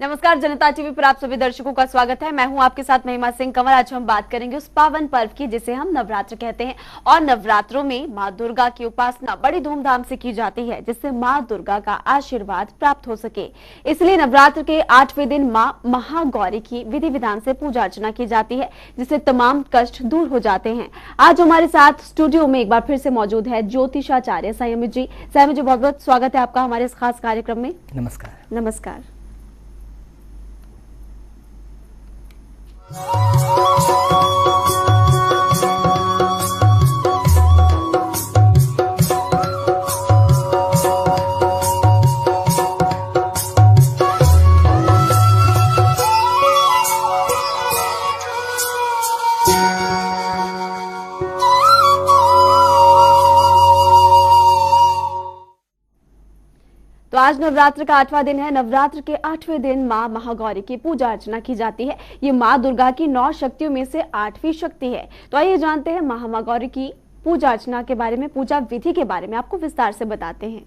नमस्कार, जनता टीवी पर आप सभी दर्शकों का स्वागत है। मैं हूं आपके साथ महिमा सिंह कंवर। आज हम बात करेंगे उस पावन पर्व की जिसे हम नवरात्र कहते हैं और नवरात्रों में मां दुर्गा की उपासना बड़ी धूमधाम से की जाती है जिससे मां दुर्गा का आशीर्वाद प्राप्त हो सके। इसलिए नवरात्र के 8वें दिन मां महागौरी की विधि विधान से पूजा अर्चना की जाती है जिससे तमाम कष्ट दूर हो जाते हैं। आज हमारे साथ स्टूडियो में एक बार फिर से मौजूद है ज्योतिषाचार्य संयमी जी। संयमी जी, बहुत बहुत स्वागत है आपका हमारे इस खास कार्यक्रम में। नमस्कार। नमस्कार। तो आज नवरात्र का 8वां दिन है। नवरात्र के 8वें दिन मां महागौरी की पूजा अर्चना की जाती है। ये मां दुर्गा की 9 शक्तियों में से 8वीं शक्ति है। तो आइए जानते हैं मां महागौरी की पूजा अर्चना के बारे में, पूजा विधि के बारे में आपको विस्तार से बताते हैं।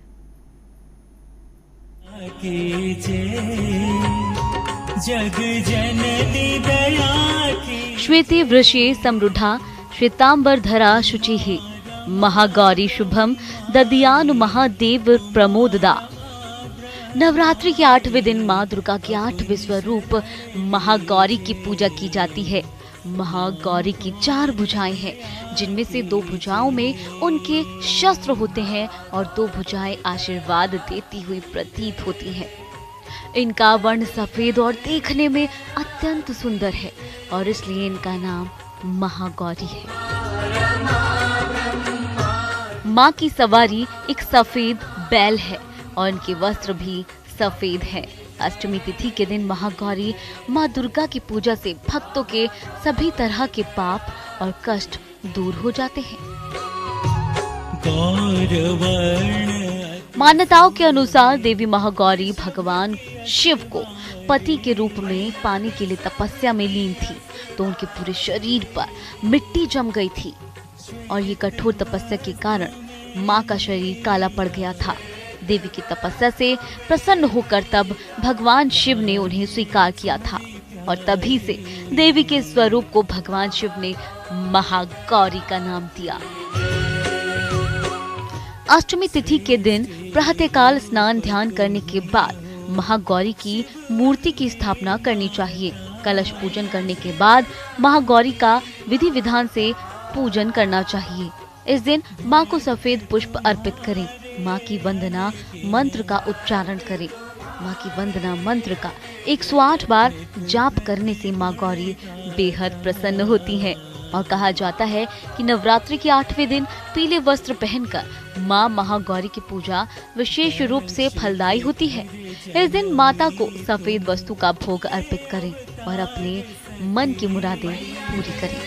जग जननी दया की श्वेते वृषे समृद्धा श्वेतांबरधरा शुचिः महागौरी शुभम ददयानु महादेव प्रमोददा। नवरात्रि के 8वें दिन मां दुर्गा के 8वें स्वरूप महागौरी की पूजा की जाती है। महागौरी की 4 भुजाएं हैं जिनमें से 2 भुजाओं में उनके शस्त्र होते हैं और 2 भुजाएं आशीर्वाद देती हुई प्रतीत होती हैं। इनका वर्ण सफेद और देखने में अत्यंत सुंदर है और इसलिए इनका नाम महागौरी है। मां की सवारी एक सफेद बैल है और इनके वस्त्र भी सफेद हैं। अष्टमी तिथि के दिन महागौरी मां दुर्गा की पूजा से भक्तों के सभी तरह के पाप और कष्ट दूर हो जाते हैं। मान्यताओं के अनुसार देवी महागौरी भगवान शिव को पति के रूप में पाने के लिए तपस्या में लीन थी, तो उनके पूरे शरीर पर मिट्टी जम गई थी और ये कठोर तपस्या के कारण मां का शरीर काला पड़ गया था। देवी की तपस्या से प्रसन्न होकर तब भगवान शिव ने उन्हें स्वीकार किया था और तभी से देवी के स्वरूप को भगवान शिव ने महागौरी का नाम दिया। अष्टमी तिथि के दिन प्रातःकाल स्नान ध्यान करने के बाद महागौरी की मूर्ति की स्थापना करनी चाहिए। कलश पूजन करने के बाद महागौरी का विधि विधान से पूजन करना चाहिए। इस दिन मां को सफेद पुष्प अर्पित करें। मां की वंदना मंत्र का उच्चारण करें। मां की वंदना मंत्र का 108 बार जाप करने से मां गौरी बेहद प्रसन्न होती हैं और कहा जाता है कि नवरात्रि के 8वें दिन पीले वस्त्र पहनकर मां महागौरी की पूजा विशेष रूप से फलदायी होती है। इस दिन माता को सफेद वस्तु का भोग अर्पित करें और अपने मन की मुरादें पूरी करें।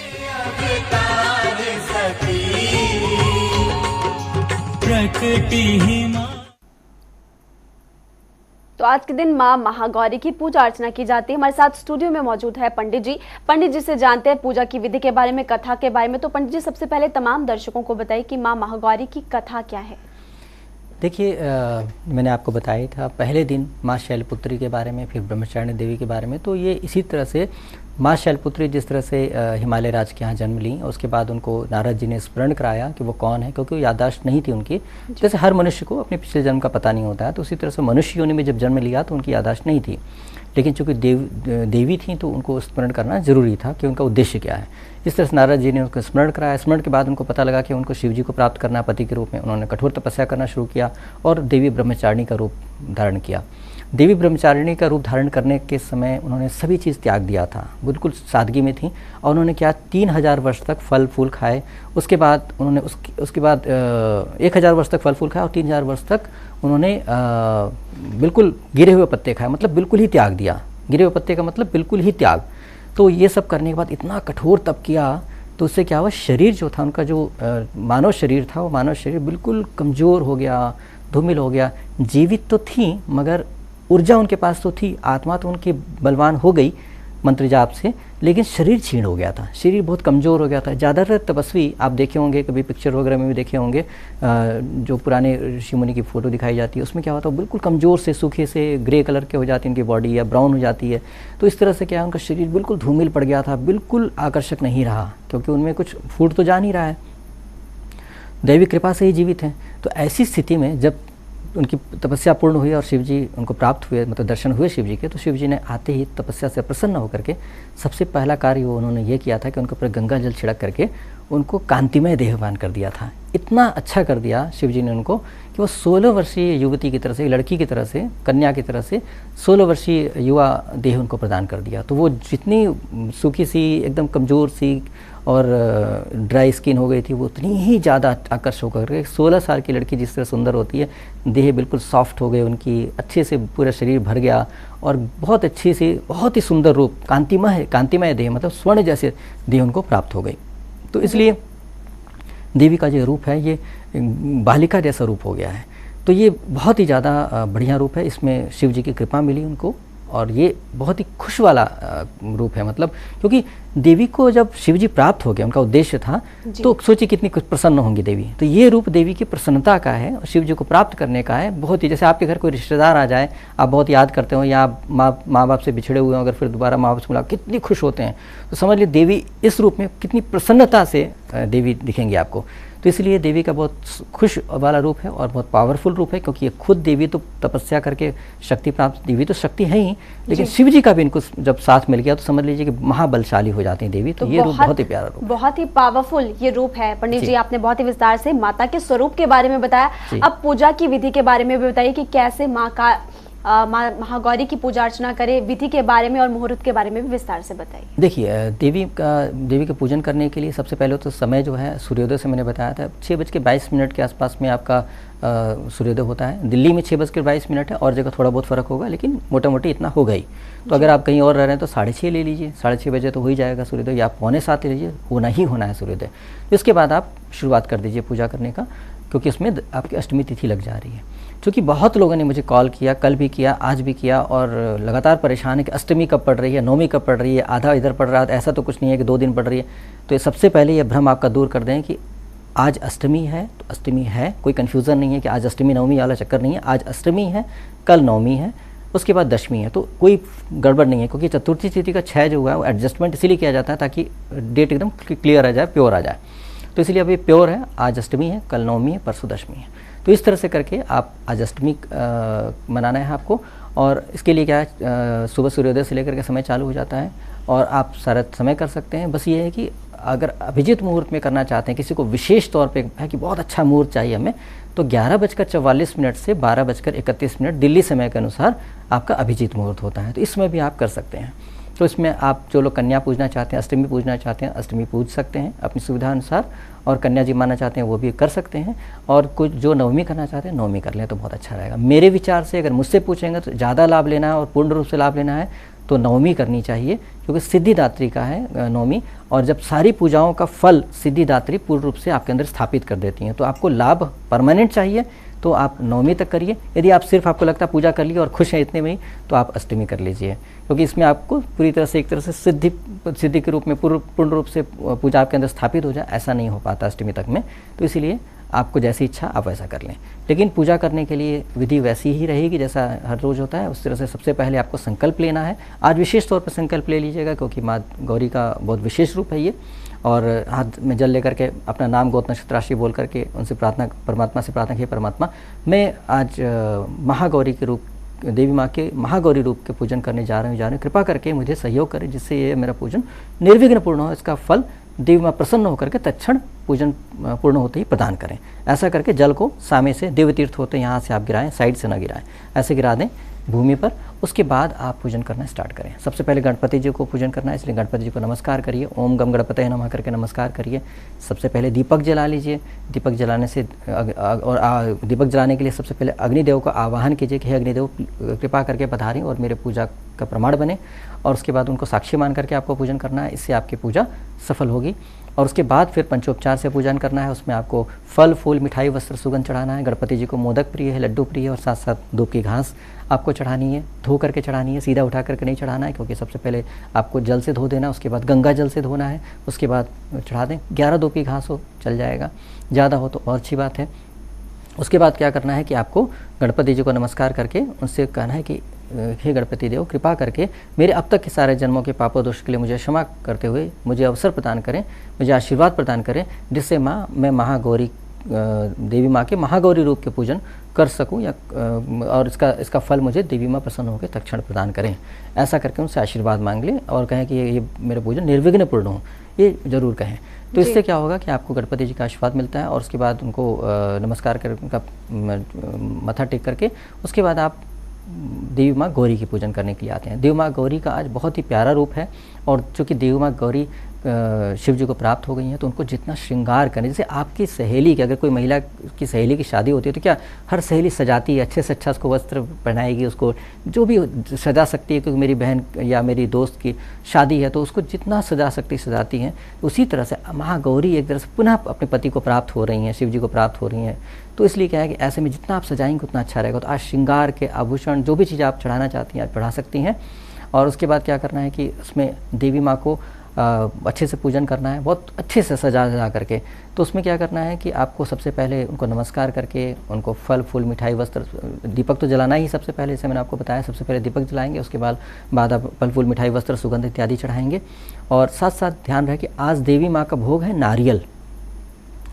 तो आज के दिन मां महागौरी की पूजा अर्चना की जाती है। हमारे साथ स्टूडियो में मौजूद है पंडित जी। पंडित जी से जानते हैं पूजा की विधि के बारे में, कथा के बारे में। तो पंडित जी, सबसे पहले तमाम दर्शकों को बताइए कि मां महागौरी की कथा क्या है। देखिए, मैंने आपको बताया था पहले दिन माँ शैलपुत्री के बारे में, फिर ब्रह्मचारिणी देवी के बारे में। तो ये इसी तरह से माँ शैलपुत्री जिस तरह से हिमालय राज के यहाँ जन्म ली और उसके बाद उनको नारद जी ने स्मरण कराया कि वो कौन है, क्योंकि याददाश्त नहीं थी उनकी। जैसे हर मनुष्य को अपने पिछले जन्म का पता नहीं होता है, तो उसी तरह से मनुष्य योनि में जब जन्म लिया तो उनकी याददाश्त नहीं थी, लेकिन चूंकि देवी थी तो उनको स्मरण करना जरूरी था कि उनका उद्देश्य क्या है। इस तरह से नारद जी ने उनको स्मरण कराया। स्मरण के बाद उनको पता लगा कि उनको शिव जी को प्राप्त करना पति के रूप में। उन्होंने कठोर तपस्या करना शुरू किया और देवी ब्रह्मचारिणी का रूप धारण किया। देवी ब्रह्मचारिणी का रूप धारण करने के समय उन्होंने सभी चीज़ त्याग दिया था, बिल्कुल सादगी में थी। और उन्होंने क्या 3000 वर्ष तक फल फूल खाए। उसके बाद उन्होंने उसके बाद 1000 वर्ष तक फल फूल खाए और 3000 वर्ष तक उन्होंने बिल्कुल गिरे हुए पत्ते खाए, मतलब बिल्कुल ही त्याग दिया। गिरे हुए पत्ते का मतलब बिल्कुल ही त्याग। तो ये सब करने के बाद इतना कठोर तप किया तो उससे क्या हुआ, शरीर जो था उनका, जो मानव शरीर था, वो मानव शरीर बिल्कुल कमज़ोर हो गया, धूमिल हो गया। जीवित तो थी मगर ऊर्जा उनके पास तो थी, आत्मा तो उनकी बलवान हो गई मंत्र जाप से, लेकिन शरीर क्षीण हो गया था, शरीर बहुत कमज़ोर हो गया था। ज़्यादातर तपस्वी आप देखे होंगे, कभी पिक्चर वगैरह में भी देखे होंगे, जो पुराने ऋषि मुनि की फ़ोटो दिखाई जाती है उसमें क्या होता है, बिल्कुल कमज़ोर से, सूखे से, ग्रे कलर के हो जाती है उनकी बॉडी या ब्राउन हो जाती है। तो इस तरह से क्या है, उनका शरीर बिल्कुल धूमिल पड़ गया था, बिल्कुल आकर्षक नहीं रहा, क्योंकि उनमें कुछ फूड तो जा नहीं रहा है, दैवी कृपा से ही जीवित हैं। तो ऐसी स्थिति में जब उनकी तपस्या पूर्ण हुई और शिव जी उनको प्राप्त हुए, मतलब दर्शन हुए शिव जी के, तो शिव जी ने आते ही तपस्या से प्रसन्न होकर के सबसे पहला कार्य वो उन्होंने ये किया था कि उनके ऊपर गंगा जल छिड़क करके उनको कांतिमय देहवान कर दिया था। इतना अच्छा कर दिया शिव जी ने उनको कि वो 16 वर्षीय युवती की तरह से, लड़की की तरह से, कन्या की तरह से 16 वर्षीय युवा देह उनको प्रदान कर दिया। तो वो जितनी सूखी सी, एकदम कमज़ोर सी और ड्राई स्किन हो गई थी, वो उतनी ही ज़्यादा आकर्षक होकर के 16 साल की लड़की जिस तरह सुंदर होती है, देह बिल्कुल सॉफ्ट हो गए उनकी, अच्छे से पूरा शरीर भर गया और बहुत अच्छी सी, बहुत ही सुंदर रूप, कांतिमय देह, मतलब स्वर्ण जैसे देह उनको प्राप्त हो गई। तो इसलिए देवी का जो रूप है ये बालिका जैसा रूप हो गया है। तो ये बहुत ही ज़्यादा बढ़िया रूप है, इसमें शिव जी की कृपा मिली उनको और ये बहुत ही खुश वाला रूप है। मतलब क्योंकि देवी को जब शिव जी प्राप्त हो गया, उनका उद्देश्य था, तो सोचिए कितनी प्रसन्न होंगी देवी। तो ये रूप देवी की प्रसन्नता का है और शिव जी को प्राप्त करने का है। बहुत ही, जैसे आपके घर कोई रिश्तेदार आ जाए, आप बहुत याद करते हो, या आप माँ बाप से बिछड़े हुए हो, अगर फिर दोबारा माँ बाप से मिला, कितनी खुश होते हैं। तो समझ लीजिए देवी इस रूप में कितनी प्रसन्नता से देवी दिखेंगी आपको। तो इसलिए देवी का बहुत खुश वाला रूप है और बहुत पावरफुल रूप है, क्योंकि ये खुद देवी तो तपस्या करके शक्ति प्राप्त, देवी तो शक्ति है ही, लेकिन शिव जी का भी इनको जब साथ मिल गया तो समझ लीजिए कि महाबलशाली हो जाती है देवी। तो ये रूप बहुत ही प्यारा रूप, बहुत ही पावरफुल ये रूप है। पंडित जी, आपने बहुत ही विस्तार से माता के स्वरूप के बारे में बताया। अब पूजा की विधि के बारे में भी बताइए कि कैसे माँ का महागौरी की पूजा अर्चना करें, विधि के बारे में और मुहूर्त के बारे में भी विस्तार से बताइए। देखिए, देवी का पूजन करने के लिए सबसे पहले तो समय जो है सूर्योदय से मैंने बताया था 6:22 के आसपास में आपका सूर्योदय होता है। दिल्ली में 6:22 है, और जगह थोड़ा बहुत फ़र्क होगा, लेकिन मोटा मोटी इतना होगा ही। तो अगर आप कहीं और रह रहे हैं तो 6:30 ले लीजिए, 6:30 बजे तो हो ही जाएगा सूर्योदय, या 6:45 ले लीजिए, होना ही होना है सूर्योदय। तो इसके बाद आप शुरुआत कर दीजिए पूजा करने का, क्योंकि इसमें आपकी अष्टमी तिथि लग जा रही है। क्योंकि बहुत लोगों ने मुझे कॉल किया, कल भी किया, आज भी किया, और लगातार परेशान है कि अष्टमी कब पड़ रही है, नवमी कब पड़ रही है, आधा इधर पड़ रहा है, ऐसा तो कुछ नहीं है कि 2 दिन पड़ रही है। तो ये सबसे पहले ये भ्रम आपका दूर कर दें कि आज अष्टमी है तो अष्टमी है, कोई कन्फ्यूज़न नहीं है कि आज अष्टमी नवमी वाला चक्कर नहीं है। आज अष्टमी है, कल नवमी है, उसके बाद दशमी है, तो कोई गड़बड़ नहीं है। क्योंकि चतुर्थी तिथि का 6 जो हुआ है वो एडजस्टमेंट इसीलिए किया जाता है ताकि डेट एकदम क्लियर आ जाए, प्योर आ जाए। तो इसलिए अभी प्योर है, आज अष्टमी है, कल नवमी है, परसों दशमी है। तो इस तरह से करके आप आज अष्टमी मनाना है आपको। और इसके लिए क्या है, सुबह सूर्योदय से लेकर के समय चालू हो जाता है और आप सारा समय कर सकते हैं। बस ये है कि अगर अभिजीत मुहूर्त में करना चाहते हैं, किसी को विशेष तौर पे है कि बहुत अच्छा मुहूर्त चाहिए हमें, तो 11:44 से 12:31 दिल्ली समय के अनुसार आपका अभिजीत मुहूर्त होता है। तो इसमें भी आप कर सकते हैं। तो इसमें आप जो लोग कन्या पूजना चाहते हैं, अष्टमी पूजना चाहते हैं, अष्टमी पूज सकते हैं अपनी सुविधा अनुसार, और कन्या जी मानना चाहते हैं वो भी कर सकते हैं, और कुछ जो नवमी करना चाहते हैं नवमी कर लें तो बहुत अच्छा रहेगा। मेरे विचार से अगर मुझसे पूछेंगे तो ज़्यादा लाभ लेना है और पूर्ण रूप से लाभ लेना है तो नवमी करनी चाहिए, क्योंकि सिद्धिदात्री का है नवमी, और जब सारी पूजाओं का फल सिद्धिदात्री पूर्ण रूप से आपके अंदर स्थापित कर देती हैं। तो आपको लाभ परमानेंट चाहिए तो आप नवमी तक करिए। यदि आप सिर्फ आपको लगता है पूजा कर लिए और खुश हैं इतने में ही, तो आप अष्टमी कर लीजिए, क्योंकि इसमें आपको पूरी तरह से एक तरह से सिद्धि के रूप में पूर्ण रूप से पूजा आपके अंदर स्थापित हो जाए, ऐसा नहीं हो पाता अष्टमी तक में। तो इसीलिए आपको जैसी इच्छा आप वैसा कर लें, लेकिन पूजा करने के लिए विधि वैसी ही रहेगी जैसा हर रोज़ होता है। उस तरह से सबसे पहले आपको संकल्प लेना है। आज विशेष तौर पर संकल्प ले लीजिएगा, क्योंकि माँ गौरी का बहुत विशेष रूप है ये। और हाथ में जल लेकर के अपना नाम गोत्र नक्षत्र राशि बोल करके उनसे प्रार्थना, परमात्मा से प्रार्थना की, परमात्मा मैं आज महागौरी के रूप, देवी माँ के महागौरी रूप के पूजन करने जा रहे हैं, कृपा करके मुझे सहयोग करें जिससे ये मेरा पूजन निर्विघ्न पूर्ण हो, इसका फल देवी माँ प्रसन्न होकर के तत्क्षण पूजन पूर्ण होते ही प्रदान करें। ऐसा करके जल को सामने से देवतीर्थ होते हैं यहाँ से आप गिराएं, साइड से ना गिराएं, ऐसे गिरा दें भूमि पर। उसके बाद आप पूजन करना स्टार्ट करें। सबसे पहले गणपति जी को पूजन करना है, इसलिए गणपति जी को नमस्कार करिए, ओम गम गणपतये नमः करके नमस्कार करिए। सबसे पहले दीपक जला लीजिए। दीपक जलाने से दीपक जलाने के लिए सबसे पहले अग्निदेव का आवाहन कीजिए कि हे अग्निदेव कृपा करके पधारें और मेरे पूजा का प्रमाण बने, और उसके बाद उनको साक्षी मान करके आपको पूजन करना है। इससे आपकी पूजा सफल होगी। और उसके बाद फिर पंचोपचार से पूजन करना है। उसमें आपको फल फूल मिठाई वस्त्र सुगंध चढ़ाना है। गणपति जी को मोदक प्रिय है, लड्डू प्रिय है, और साथ साथ धूप की घास आपको चढ़ानी है। धो करके चढ़ानी है, सीधा उठा करके नहीं चढ़ाना है, क्योंकि सबसे पहले आपको जल से धो देना, उसके बाद गंगा जल से धोना है, उसके बाद चढ़ा दें। 11 धूप की घास हो चल जाएगा, ज़्यादा हो तो और अच्छी बात है। उसके बाद क्या करना है कि आपको गणपति जी को नमस्कार करके उनसे कहना है कि हे गणपति देव, कृपा करके मेरे अब तक के सारे जन्मों के पापों दोष के लिए मुझे क्षमा करते हुए मुझे अवसर प्रदान करें, मुझे आशीर्वाद प्रदान करें, जिससे मैं महागौरी देवी माँ के महागौरी रूप के पूजन कर सकूं, या और इसका फल मुझे देवी माँ प्रसन्न होकर तत्क्षण प्रदान करें। ऐसा करके उनसे आशीर्वाद मांग लें और कहें कि ये मेरा पूजन निर्विघ्न पूर्ण हो, ये जरूर कहें। तो इससे क्या होगा कि आपको गणपति जी का आशीर्वाद मिलता है, और उसके बाद उनको नमस्कार कर उनका मत्था टेक करके उसके बाद आप देवी माँ गौरी की पूजन करने के लिए आते हैं। देवी माँ गौरी का आज बहुत ही प्यारा रूप है, और चूँकि देवी माँ गौरी शिव जी को प्राप्त हो गई हैं, तो उनको जितना श्रृंगार करें, जैसे आपकी सहेली की, अगर कोई महिला की सहेली की शादी होती है तो क्या हर सहेली सजाती है, अच्छे से अच्छा उसको वस्त्र पहनाएगी, उसको जो भी सजा सकती है, क्योंकि मेरी बहन या मेरी दोस्त की शादी है तो उसको जितना सजा सकती सजाती हैं। उसी तरह से महागौरी एक तरह से पुनः अपने पति को प्राप्त हो रही हैं, शिव जी को प्राप्त हो रही हैं। तो इसलिए क्या है कि ऐसे में जितना आप सजाएंगे उतना अच्छा रहेगा। तो आज श्रृंगार के आभूषण जो भी चीज़ आप चढ़ाना चाहती हैं आप चढ़ा सकती हैं। और उसके बाद क्या करना है कि उसमें देवी माँ को अच्छे से पूजन करना है, बहुत अच्छे से सजा करके। तो उसमें क्या करना है कि आपको सबसे पहले उनको नमस्कार करके उनको फल फूल मिठाई वस्त्र, दीपक तो जलाना ही सबसे पहले, जैसे मैंने आपको बताया, सबसे पहले दीपक जलाएंगे, उसके बाद आप फल फूल मिठाई वस्त्र सुगंध इत्यादि चढ़ाएंगे। और साथ साथ ध्यान रहे कि आज देवी माँ का भोग है नारियल।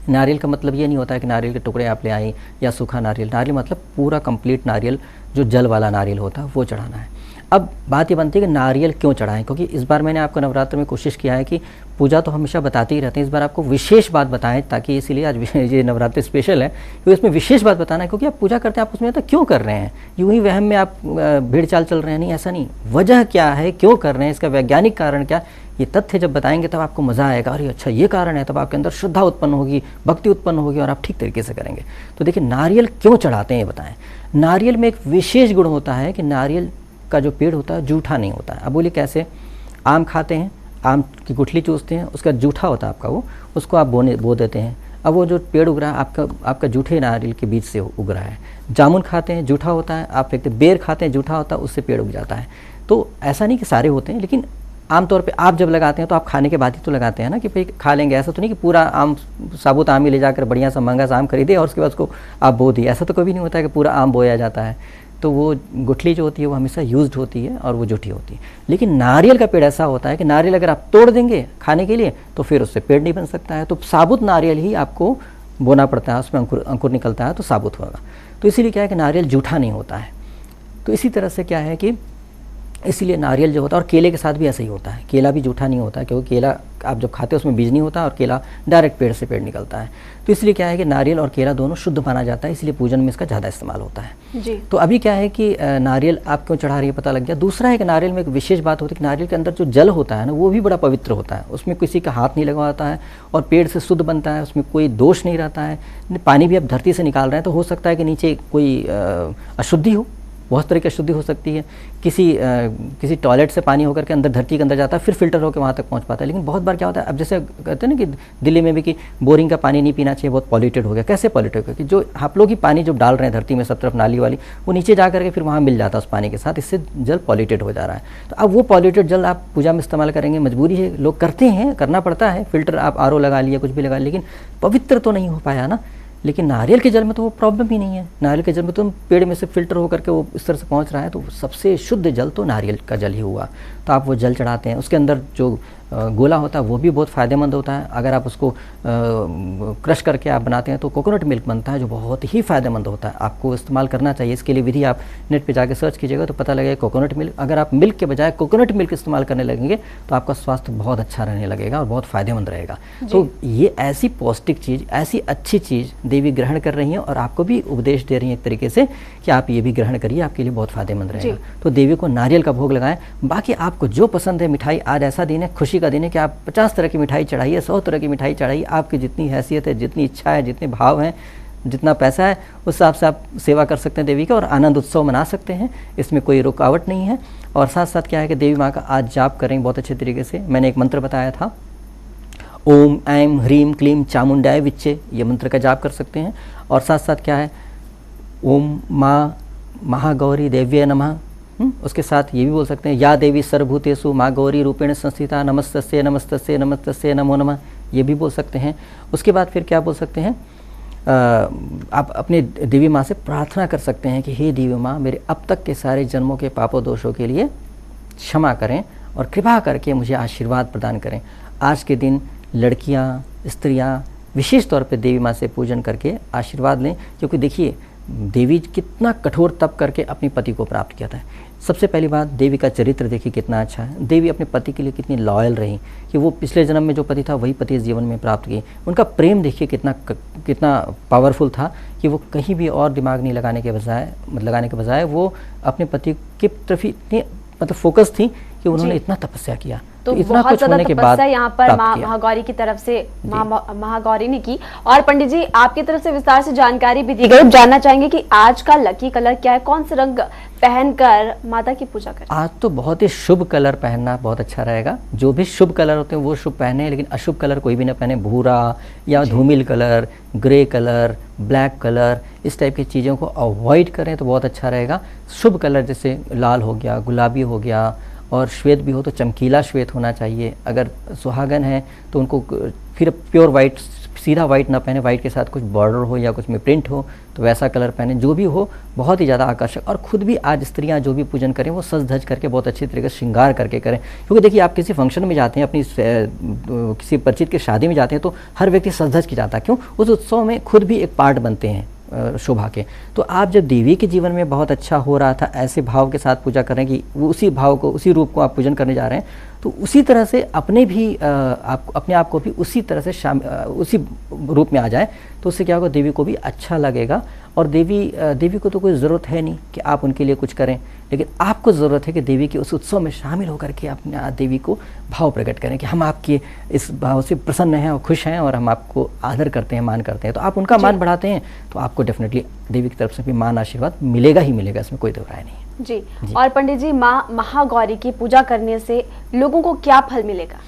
नारियल का मतलब ये नहीं होता है कि नारियल के टुकड़े आप ले आएँ या सूखा नारियल। नारियल मतलब पूरा कंप्लीट नारियल, जो जल वाला नारियल होता है वो चढ़ाना है। अब बात ये बनती है कि नारियल क्यों चढ़ाएं, क्योंकि इस बार मैंने आपको नवरात्र में कोशिश किया है कि पूजा तो हमेशा बताते ही रहते हैं, इस बार आपको विशेष बात बताएं, ताकि इसीलिए आज ये नवरात्रि स्पेशल है, क्योंकि इसमें विशेष बात बताना है। क्योंकि आप पूजा करते हैं, आप उसमें तो क्यों कर रहे हैं, यूं ही वहम में आप भीड़ चाल चल रहे हैं, नहीं, ऐसा नहीं। वजह क्या है, क्यों कर रहे हैं, इसका वैज्ञानिक कारण क्या, ये तथ्य जब बताएंगे तब आपको मज़ा आएगा। अरे अच्छा ये कारण है, तब आपके अंदर श्रद्धा उत्पन्न होगी, भक्ति उत्पन्न होगी, और आप ठीक तरीके से करेंगे। तो देखिए नारियल क्यों चढ़ाते हैं ये बताएं। नारियल में एक विशेष गुण होता है कि नारियल का जो पेड़ होता है जूठा नहीं होता है। अब बोलिए कैसे। आम खाते हैं, आम की गुठली चूसते हैं, उसका जूठा होता है आपका, वो उसको आप बो देते हैं। अब वो जो पेड़ उग रहा है आपका जूठे नारियल के बीज से उग रहा है। जामुन खाते हैं, जूठा होता है, आप फेंकते। बेर खाते हैं, जूठा होता है, उससे पेड़ उग जाता है। तो ऐसा नहीं कि सारे होते हैं, लेकिन आमतौर पे आप जब लगाते हैं तो आप खाने के बाद ही तो लगाते हैं ना, कि भाई खा लेंगे। ऐसा तो नहीं कि पूरा आम, साबुत आम ही ले जाकर बढ़िया सा महंगा सा आम खरीदे और उसके बाद उसको आप बो दिए। ऐसा तो कभी नहीं होता है कि पूरा आम बोया जाता है। तो वो गुठली जो होती है वो हमेशा यूज्ड होती है और वो जूठी होती है। लेकिन नारियल का पेड़ ऐसा होता है कि नारियल अगर आप तोड़ देंगे खाने के लिए तो फिर उससे पेड़ नहीं बन सकता है। तो साबुत नारियल ही आपको बोना पड़ता है, उसमें अंकुर निकलता है तो साबुत होगा। तो इसीलिए क्या है कि नारियल जूठा नहीं होता है। तो इसी तरह से क्या है कि इसीलिए नारियल जो होता है, और केले के साथ भी ऐसा ही होता है, केला भी जूठा नहीं होता है, क्योंकि केला आप जब खाते हो उसमें बीज नहीं होता और केला डायरेक्ट पेड़ से पेड़ निकलता है। तो इसलिए क्या है कि नारियल और केला दोनों शुद्ध माना जाता है, इसलिए पूजन में इसका ज़्यादा इस्तेमाल होता है जी। तो अभी क्या है कि नारियल आप क्यों चढ़ा रही है पता लग गया। दूसरा है कि नारियल में एक विशेष बात होती है कि नारियल के अंदर जो जल होता है ना वो भी बड़ा पवित्र होता है, उसमें किसी का हाथ नहीं लगा होता है और पेड़ से शुद्ध बनता है, उसमें कोई दोष नहीं रहता है। पानी भी आप धरती से निकाल रहे हैं तो हो सकता है कि नीचे कोई अशुद्धि हो, बहुत तरह की अशुद्धि हो सकती है। किसी टॉयलेट से पानी होकर के अंदर धरती के अंदर जाता है, फिर फिल्टर होकर वहाँ तक पहुँच पाता है। लेकिन बहुत बार क्या होता है, अब जैसे कहते हैं ना कि दिल्ली में भी कि बोरिंग का पानी नहीं पीना चाहिए, बहुत पॉल्यूटेड हो गया। कैसे पॉल्यूटेड हो गया कि जो आप लोग ही पानी जो डाल रहे हैं धरती में सब तरफ नाली वाली, वो नीचे जा करके फिर वहाँ मिल जाता है उस पानी के साथ, इससे जल पॉल्यूटेड हो जा रहा है। तो अब वो पॉल्यूटेड जल आप पूजा में इस्तेमाल करेंगे, मजबूरी है, लोग करते हैं, करना पड़ता है। फिल्टर आप RO लगा लिया, कुछ भी लगा लिया, लेकिन पवित्र तो नहीं हो पाया ना। लेकिन नारियल के जल में तो वो प्रॉब्लम ही नहीं है। नारियल के जल में तो पेड़ में से फिल्टर होकर के वो इस तरह से पहुंच रहा है, तो सबसे शुद्ध जल तो नारियल का जल ही हुआ। तो आप वो जल चढ़ाते हैं। उसके अंदर जो गोला होता है वो भी बहुत फ़ायदेमंद होता है। अगर आप उसको क्रश करके आप बनाते हैं तो कोकोनट मिल्क बनता है, जो बहुत ही फ़ायदेमंद होता है, आपको इस्तेमाल करना चाहिए। इसके लिए विधि आप नेट पे जाके सर्च कीजिएगा तो पता लगेगा कोकोनट मिल्क। अगर आप मिल्क के बजाय कोकोनट मिल्क इस्तेमाल करने लगेंगे तो आपका स्वास्थ्य बहुत अच्छा रहने लगेगा और बहुत फ़ायदेमंद रहेगा। तो ये ऐसी पौष्टिक चीज़, ऐसी अच्छी चीज़ देवी ग्रहण कर रही हैं और आपको भी उपदेश दे रही हैं एक तरीके से कि आप ये भी ग्रहण करिए, आपके लिए बहुत फ़ायदेमंद रहेगा। तो देवी को नारियल का भोग लगाएं। बाकी आपको जो पसंद है मिठाई, आज ऐसा दिन है, खुशी का दिन है कि आप 50 तरह की मिठाई चढ़ाइए, 100 तरह की मिठाई चढ़ाइए। आपकी जितनी हैसियत है, जितनी इच्छा है, जितने भाव हैं, जितना पैसा है, उस हिसाब से आप सेवा कर सकते हैं देवी का और आनंद उत्सव मना सकते हैं। इसमें कोई रुकावट नहीं है। और साथ साथ क्या है कि देवी माँ का आज जाप करें बहुत अच्छे तरीके से। मैंने एक मंत्र बताया था, ओम ऐम ह्रीम क्लीम चामुंडाय विच्चे, ये मंत्र का जाप कर सकते हैं। और साथ साथ क्या है, ओम माँ महागौरी देव्ये नमः। उसके साथ ये भी बोल सकते हैं, या देवी सर्वभूतेषु माँ गौरी रूपेण संस्थिता नमस्तस्ये नमस्तस्ये नमस्तस्ये नमो नमः, ये भी बोल सकते हैं। उसके बाद फिर क्या बोल सकते हैं, आप अपने देवी माँ से प्रार्थना कर सकते हैं कि हे देवी माँ, मेरे अब तक के सारे जन्मों के पापों दोषों के लिए क्षमा करें और कृपा करके मुझे आशीर्वाद प्रदान करें। आज के दिन लड़कियाँ, स्त्रियाँ विशेष तौर पे देवी माँ से पूजन करके आशीर्वाद लें, क्योंकि देखिए देवी कितना कठोर तप करके अपने पति को प्राप्त किया था। सबसे पहली बात, देवी का चरित्र देखिए कितना अच्छा है। देवी अपने पति के लिए कितनी लॉयल रही कि वो पिछले जन्म में जो पति था वही पति इस जीवन में प्राप्त की। उनका प्रेम देखिए कितना पावरफुल था कि वो कहीं भी और दिमाग नहीं लगाने के बजाय वो अपने पति की तरफ इतनी मतलब फोकस थी कि उन्होंने इतना तपस्या किया। तो इतना बहुत कुछ होने के बाद यहाँ पर माँ महागौरी की तरफ से महागौरी ने की। और पंडित जी आपकी तरफ से विस्तार से जानकारी भी दी गई। जानना चाहेंगे कि आज का लकी कलर क्या है, कौन से रंग पहनकर माता की पूजा करें? आज तो बहुत ही शुभ कलर पहनना बहुत अच्छा रहेगा। जो भी शुभ कलर होते हैं वो शुभ पहने, लेकिन अशुभ कलर कोई भी ना पहने। भूरा या धूमिल colour, grey colour, black colour, इस टाइप की चीज़ों को अवॉइड करें तो बहुत अच्छा रहेगा। शुभ कलर जैसे लाल हो गया, गुलाबी हो गया, और श्वेत भी हो तो चमकीला श्वेत होना चाहिए। अगर सुहागन है तो उनको फिर प्योर वाइट, सीधा वाइट ना पहने, वाइट के साथ कुछ बॉर्डर हो या कुछ में प्रिंट हो तो वैसा कलर पहने। जो भी हो बहुत ही ज़्यादा आकर्षक। और खुद भी आज स्त्रियां जो भी पूजन करें वो सज धज करके बहुत अच्छी तरीके से श्रृंगार करके करें। क्योंकि देखिए आप किसी फंक्शन में जाते हैं, अपनी किसी परिचित की शादी में जाते हैं तो हर व्यक्ति सज धज के जाता है। क्यों? उस उत्सव में खुद भी एक पार्ट बनते हैं शोभा के। तो आप जब देवी के जीवन में बहुत अच्छा हो रहा था, ऐसे भाव के साथ पूजा करें कि वो उसी भाव को, उसी रूप को आप पूजन करने जा रहे हैं, तो उसी तरह से अपने भी अपने आप को भी उसी तरह से उसी रूप में आ जाए तो उससे क्या होगा, देवी को भी अच्छा लगेगा। और देवी को तो कोई ज़रूरत है नहीं कि आप उनके लिए कुछ करें, लेकिन आपको ज़रूरत है कि देवी के उस उत्सव में शामिल होकर के अपने देवी को भाव प्रकट करें कि हम आपके इस भाव से प्रसन्न हैं और खुश हैं और हम आपको आदर करते हैं, मान करते हैं। तो आप उनका मान बढ़ाते हैं तो आपको डेफिनेटली देवी की तरफ से भी मान आशीर्वाद मिलेगा ही मिलेगा, इसमें कोई दो राय नहीं है। जी। और पंडित जी माँ महागौरी की पूजा करने से लोगों को क्या फल मिलेगा?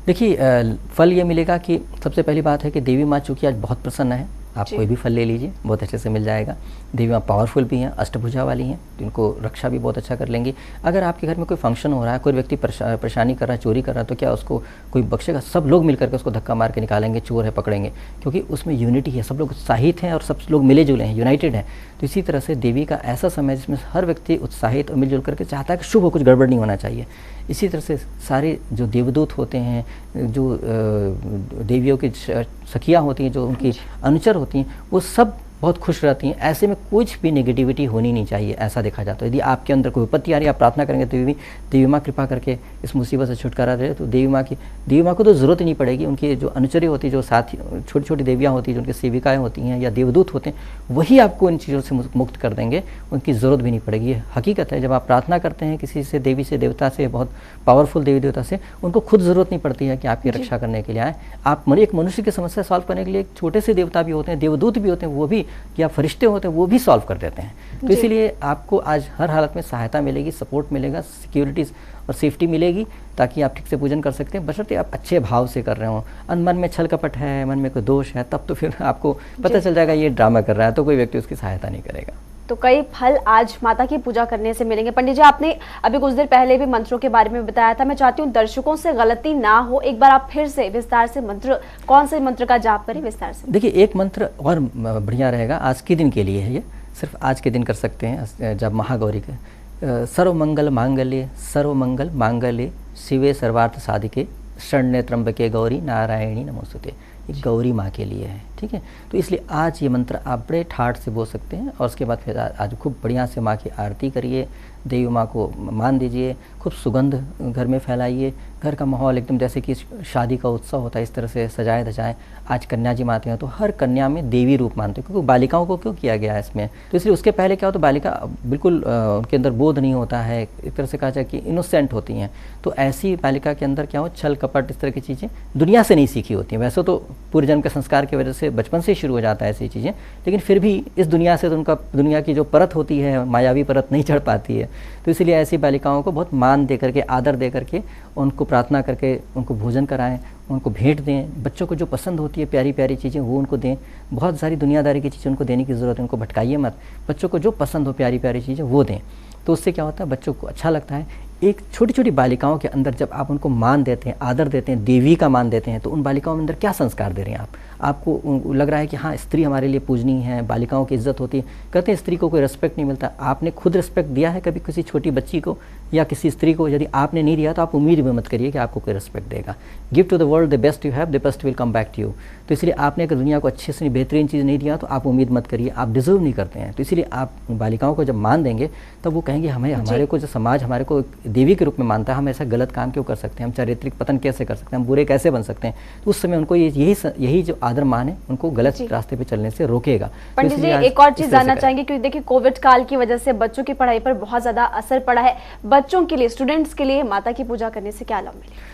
देखिए फल ये मिलेगा कि सबसे पहली बात है कि देवी माँ चूँकि आज बहुत प्रसन्न है, आप कोई भी फल ले लीजिए बहुत अच्छे से मिल जाएगा। देवी माँ पावरफुल भी हैं, अष्टभुजा वाली हैं, तो इनको रक्षा भी बहुत अच्छा कर लेंगी। अगर आपके घर में कोई फंक्शन हो रहा है, कोई व्यक्ति परेशानी कर रहा है, चोरी कर रहा है, तो क्या उसको कोई बख्शेगा? सब लोग मिलकर के उसको धक्का मार के निकालेंगे, चोर है पकड़ेंगे, क्योंकि उसमें यूनिटी है, सब लोग उत्साहित हैं और सब लोग मिले जुले हैं, यूनाइटेड हैं। तो इसी तरह से देवी का ऐसा समय जिसमें हर व्यक्ति उत्साहित और मिलजुल करके चाहता है कि शुभ हो, कुछ गड़बड़ नहीं होना चाहिए। इसी तरह से सारे जो देवदूत होते हैं, जो देवियों की सखियाँ होती हैं, जो उनकी अनुचर होती हैं, वो सब बहुत खुश रहती हैं। ऐसे में कुछ भी नेगेटिविटी होनी नहीं चाहिए, ऐसा देखा जाता है। यदि आपके अंदर कोई विपत्ति आ रही है, आप प्रार्थना करेंगे तो देवी माँ कृपा करके इस मुसीबत से छुटकारा दे, तो देवी माँ को तो ज़रूरत ही नहीं पड़ेगी। उनकी जो अनुचरी होती है, जो साथी छोटी छोटी देवियाँ होती हैं, जो उनकी सेविकाएँ होती हैं या देवदूत होते हैं, वही आपको इन चीज़ों से मुक्त कर देंगे, उनकी ज़रूरत भी नहीं पड़ेगी। ये हकीकत है। जब आप प्रार्थना करते हैं किसी से, देवी से, देवता से, बहुत पावरफुल देवी देवता से, उनको खुद ज़रूरत नहीं पड़ती है कि आपकी रक्षा करने के लिए आए। आप एक मनुष्य की समस्या सॉल्व करने के लिए एक छोटे से देवता भी होते हैं, देवदूत भी होते हैं, वो भी या फरिश्ते होते हैं, वो भी सॉल्व कर देते हैं। तो इसीलिए आपको आज हर हालत में सहायता मिलेगी, सपोर्ट मिलेगा, सिक्योरिटीज़ और सेफ्टी मिलेगी, ताकि आप ठीक से पूजन कर सकते हैं, बशर्ते आप अच्छे भाव से कर रहे हो। मन में छल कपट है, मन में कोई दोष है, तब तो फिर आपको पता चल जाएगा ये ड्रामा कर रहा है, तो कोई व्यक्ति उसकी सहायता नहीं करेगा। तो कई फल आज माता की पूजा करने से मिलेंगे। पंडित जी आपने अभी कुछ देर पहले भी मंत्रों के बारे में बताया था, मैं चाहती हूँ दर्शकों से गलती ना हो, एक बार आप फिर से विस्तार से मंत्र, कौन से मंत्र का जाप करें विस्तार से? देखिए एक मंत्र और बढ़िया रहेगा, आज के दिन के लिए है, ये सिर्फ आज के दिन कर सकते हैं जब महागौरी के। सर्वमंगल मांगल्ये शिवे सर्वार्थ साधिके शरण्ये त्र्यंबके गौरी नारायणी नमोस्तुते। ये गौरी माँ के लिए है, ठीक है। तो इसलिए आज ये मंत्र आप बड़े ठाठ से बोल सकते हैं। और उसके बाद फिर आज खूब बढ़िया से माँ की आरती करिए, देवी माँ को मान दीजिए, खूब सुगंध घर में फैलाइए, घर का माहौल एकदम जैसे कि शादी का उत्सव होता है इस तरह से सजाए धजाएं। आज कन्या जी माते हैं तो हर कन्या में देवी रूप मानते हैं, क्योंकि बालिकाओं को क्यों किया गया है इसमें, तो इसलिए उसके पहले क्या होता है, बालिका बिल्कुल उनके अंदर बोध नहीं होता है, एक तरह से कहा जाए कि इनोसेंट होती हैं। तो ऐसी बालिका के अंदर क्या हो, छल कपट इस तरह की चीज़ें दुनिया से नहीं सीखी होती हैं। वैसे तो पूर्व जन्म के संस्कार की वजह से बचपन से शुरू हो जाता है ऐसी चीज़ें, लेकिन फिर भी इस दुनिया से तो उनका दुनिया की जो परत होती है, मायावी परत नहीं चढ़ पाती है। तो इसलिए ऐसी बालिकाओं को बहुत मान दे करके, आदर दे करके, उनको प्रार्थना करके उनको भोजन कराएं, उनको भेंट दें। बच्चों को जो पसंद होती है प्यारी प्यारी चीज़ें वो उनको दें। बहुत सारी दुनियादारी की चीज़ें उनको देने की ज़रूरत है, उनको भटकाइए मत। बच्चों को जो पसंद हो प्यारी प्यारी चीज़ें वो दें, तो उससे क्या होता है, बच्चों को अच्छा लगता है। एक छोटी छोटी बालिकाओं के अंदर जब आप उनको मान देते हैं, आदर देते हैं, देवी का मान देते हैं, तो उन बालिकाओं में अंदर क्या संस्कार दे रहे हैं आप? आपको लग रहा है कि हाँ, स्त्री हमारे लिए पूजनीय है, बालिकाओं की इज्जत होती है। कहते हैं स्त्री को कोई रिस्पेक्ट नहीं मिलता। आपने खुद रिस्पेक्ट दिया है कभी किसी छोटी बच्ची को या किसी स्त्री को? यदि आपने नहीं दिया तो आप उम्मीद भी मत करिए कि आपको कोई रिस्पेक्ट देगा। Give to the world the best you have, the best will come back to you. तो इसलिए आपने अगर दुनिया को अच्छे से बेहतरीन चीज़ नहीं दिया तो आप उम्मीद मत करिए, आप डिजर्व नहीं करते हैं। तो इसलिए आप बालिकाओं को जब मान देंगे तब वो कहेंगे हमारे को जो समाज हमारे को देवी के रूप में मानता है, हम ऐसा गलत काम क्यों कर सकते हैं, हम चारित्रिक पतन कैसे कर सकते हैं, हम बुरे कैसे बन सकते हैं। तो उस समय उनको यही जो आदर मान है उनको गलत रास्ते पे चलने से रोकेगा। पंडित जी, एक और चीज जानना चाहेंगे, क्योंकि देखिए कोविड काल की वजह से बच्चों की पढ़ाई पर बहुत ज्यादा असर पड़ा है। बच्चों के लिए, स्टूडेंट्स के लिए माता की पूजा करने से क्या लाभ मिलेगा?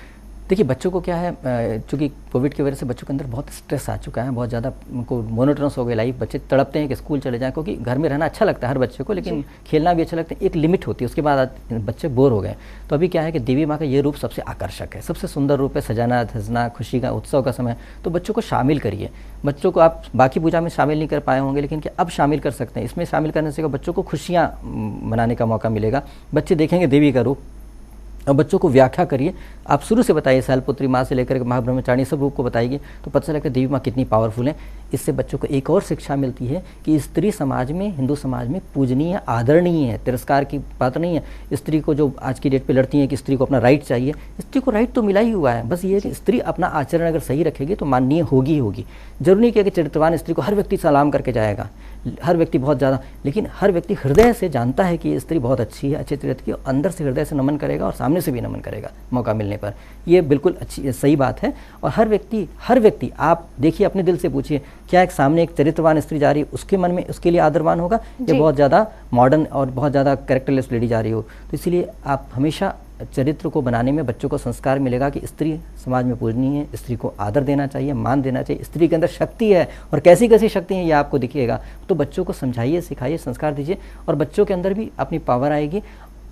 देखिए बच्चों को क्या है, चूँकि कोविड की वजह से बच्चों के अंदर बहुत स्ट्रेस आ चुका है, बहुत ज़्यादा उनको मोनोटोनस हो गई लाइफ। बच्चे तड़पते हैं कि स्कूल चले जाएं, क्योंकि घर में रहना अच्छा लगता है हर बच्चे को, लेकिन खेलना भी अच्छा लगता है। एक लिमिट होती है, उसके बाद बच्चे बोर हो गए। तो अभी क्या है कि देवी माँ का ये रूप सबसे आकर्षक है, सबसे सुंदर रूप है, सजाना धजना, खुशी का, उत्सव का समय। तो बच्चों को शामिल करिए। बच्चों को आप बाकी पूजा में शामिल नहीं कर पाए होंगे, लेकिन क्या अब शामिल कर सकते हैं। इसमें शामिल करने से बच्चों को खुशियाँ मनाने का मौका मिलेगा। बच्चे देखेंगे देवी का रूप। और बच्चों को व्याख्या करिए, आप शुरू से बताइए, शैलपुत्री माँ से लेकर महाब्रह्मचारिणी सब रूप को बताइए, तो पता चलेगा देवी माँ कितनी पावरफुल है। इससे बच्चों को एक और शिक्षा मिलती है कि स्त्री समाज में, हिंदू समाज में पूजनीय, आदरणीय है, तिरस्कार की बात नहीं है। स्त्री को जो आज की डेट पे लड़ती है कि स्त्री को अपना राइट चाहिए, स्त्री को राइट तो मिला ही हुआ है। बस ये है कि स्त्री अपना आचरण अगर सही रखेगी तो माननीय होगी ही होगी। जरूरी नहीं कि चरित्रवान स्त्री को हर व्यक्ति सलाम करके जाएगा, हर व्यक्ति बहुत ज़्यादा, लेकिन हर व्यक्ति हृदय से जानता है कि ये स्त्री बहुत अच्छी है, अच्छे चरित्र की, अंदर से हृदय से नमन करेगा और सामने से भी नमन करेगा मौका मिलने पर। ये बिल्कुल अच्छी सही बात है। और हर व्यक्ति आप देखिए, अपने दिल से पूछिए, क्या एक सामने एक चरित्रवान स्त्री जा रही है, उसके मन में उसके लिए आदरवान होगा, ये बहुत ज़्यादा मॉडर्न और बहुत ज़्यादा कैरेक्टरलेस लेडी जा रही हो? तो इसलिए आप हमेशा चरित्र को बनाने में बच्चों को संस्कार मिलेगा कि स्त्री समाज में पूजनीय है, स्त्री को आदर देना चाहिए, मान देना चाहिए, स्त्री के अंदर शक्ति है और कैसी कैसी शक्ति है ये आपको दिखेगा। तो बच्चों को समझाइए, सिखाइए, संस्कार दीजिए और बच्चों के अंदर भी अपनी पावर आएगी।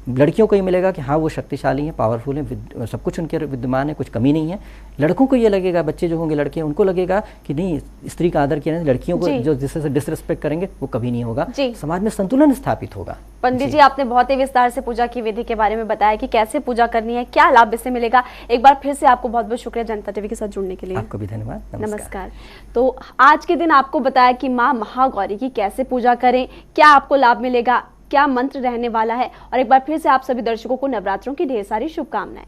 लड़कियों को ये मिलेगा कि हाँ वो शक्तिशाली हैं, पावरफुल हैं, सब कुछ उनके विद्यमान है, कुछ कमी नहीं है। लड़कों को ये लगेगा, बच्चे जो होंगे लड़के, उनको लगेगा कि नहीं, स्त्री का आदर किया, लड़कियों को जो जिससे डिसरिस्पेक्ट करेंगे वो कभी नहीं होगा, समाज में संतुलन स्थापित होगा। पंडित जी, आपने बहुत ही विस्तार से पूजा की विधि के बारे में बताया कि कैसे पूजा करनी है, क्या लाभ इससे मिलेगा। एक बार फिर से आपको बहुत बहुत शुक्रिया जनता टीवी के साथ जुड़ने के लिए। आपको भी धन्यवाद। नमस्कार। तो आज के दिन आपको बताया कि माँ महागौरी की कैसे पूजा करें, क्या आपको लाभ मिलेगा, क्या मंत्र रहने वाला है, और एक बार फिर से आप सभी दर्शकों को नवरात्रों की ढेर सारी शुभकामनाएं।